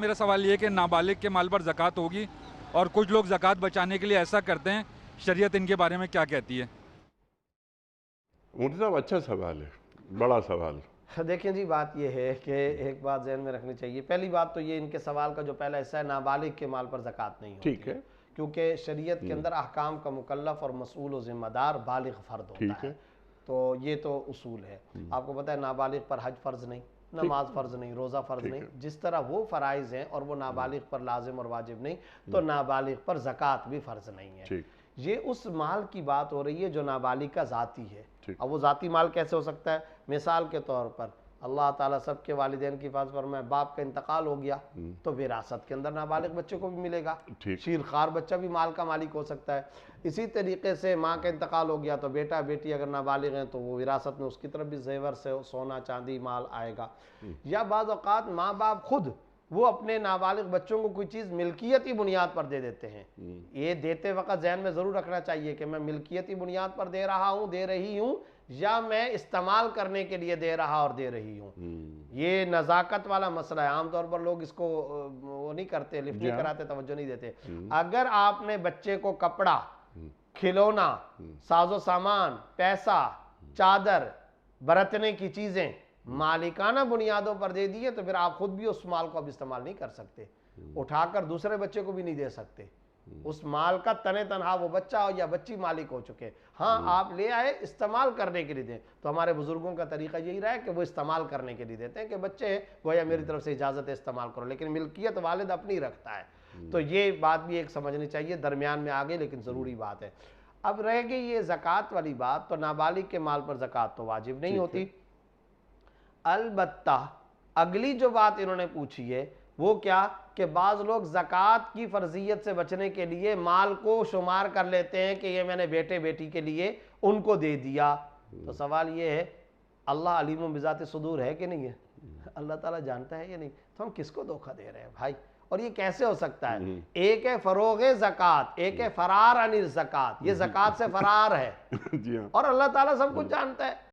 میرا سوال یہ ہے کہ نابالغ کے مال پر زکوٰۃ ہوگی اور کچھ لوگ زکوٰۃ بچانے کے لیے ایسا کرتے ہیں، شریعت ان کے بارے میں کیا کہتی ہے؟ مفتی صاحب اچھا سوال ہے، بڑا سوال۔ دیکھیں جی، بات یہ ہے کہ ایک بات ذہن میں رکھنی چاہیے۔ پہلی بات تو یہ ان کے سوال کا جو پہلا حصہ ہے، نابالغ کے مال پر زکوٰۃ نہیں ہوتی ٹھیک ہے، کیونکہ شریعت کے اندر احکام کا مکلف اور مسئول و ذمہ دار بالغ فرد ہوتا ہے۔ تو یہ تو اصول ہے۔ آپ کو پتہ ہے نابالغ پر حج فرض نہیں، نماز فرض نہیں، روزہ فرض نہیں۔ جس طرح وہ فرائض ہیں اور وہ نابالغ پر لازم اور واجب نہیں، تو نابالغ پر زکوٰۃ بھی فرض نہیں ہے۔ یہ اس مال کی بات ہو رہی ہے جو نابالغ کا ذاتی ہے۔ اب وہ ذاتی مال کیسے ہو سکتا ہے؟ مثال کے طور پر اللہ تعالیٰ سب کے والدین کی حفاظت فرمائے، باپ کا انتقال ہو گیا تو وراثت کے اندر نابالغ بچے کو بھی ملے گا، شیرخوار بچہ بھی مال کا مالک ہو سکتا ہے۔ اسی طریقے سے ماں کا انتقال ہو گیا تو بیٹا بیٹی اگر نابالغ ہیں تو وہ وراثت میں اس کی طرف بھی زیور سے سونا چاندی مال آئے گا۔ یا بعض اوقات ماں باپ خود وہ اپنے نابالغ بچوں کو کوئی چیز ملکیتی بنیاد پر دے دیتے ہیں۔ یہ دیتے وقت ذہن میں ضرور رکھنا چاہیے کہ میں ملکیتی بنیاد پر دے رہا ہوں، دے رہی ہوں، یا میں استعمال کرنے کے لیے دے رہا اور دے رہی ہوں۔ یہ نزاکت والا مسئلہ ہے، عام طور پر لوگ اس کو وہ نہیں کرتے، لفٹ نہیں کراتے، توجہ نہیں دیتے۔ اگر آپ نے بچے کو کپڑا، کھلونا، ساز و سامان، پیسہ، چادر، برتنے کی چیزیں مالکانہ بنیادوں پر دے دیے تو پھر آپ خود بھی اس مال کو اب استعمال نہیں کر سکتے، اٹھا کر دوسرے بچے کو بھی نہیں دے سکتے۔ اس مال کا تنے تنہا وہ بچہ ہو یا بچی مالک ہو چکے۔ ہاں آپ لے آئے استعمال کرنے کے لیے دیں، تو ہمارے بزرگوں کا طریقہ یہی رہا ہے کہ وہ استعمال کرنے کے لیے دیتے ہیں کہ بچے ہیں گویا میری طرف سے اجازت ہے استعمال کرو، لیکن ملکیت والد اپنی رکھتا ہے۔ تو یہ بات بھی ایک سمجھنی چاہیے، درمیان میں آگے لیکن ضروری بات ہے۔ اب رہ گئی یہ زکوٰۃ والی بات، تو نابالغ کے مال پر زکوٰۃ تو واجب نہیں ہوتی۔ البتہ اگلی جو بات انہوں نے پوچھی ہے وہ کیا کہ بعض لوگ زکوٰۃ کی فرضیت سے بچنے کے لیے مال کو شمار کر لیتے ہیں کہ یہ میں نے بیٹے بیٹی کے لیے ان کو دے دیا۔ تو سوال یہ ہے اللہ علیم بذات صدور ہے کہ نہیں ہے؟ اللہ تعالیٰ جانتا ہے یا نہیں؟ تو ہم کس کو دھوکہ دے رہے ہیں بھائی؟ اور یہ کیسے ہو سکتا ہے؟ ایک ہے فروغ زکوٰۃ، ایک ہے فرار عن الزکوٰۃ۔ یہ زکوٰۃ سے فرار ہے اور اللہ تعالیٰ سب کچھ جانتا ہے۔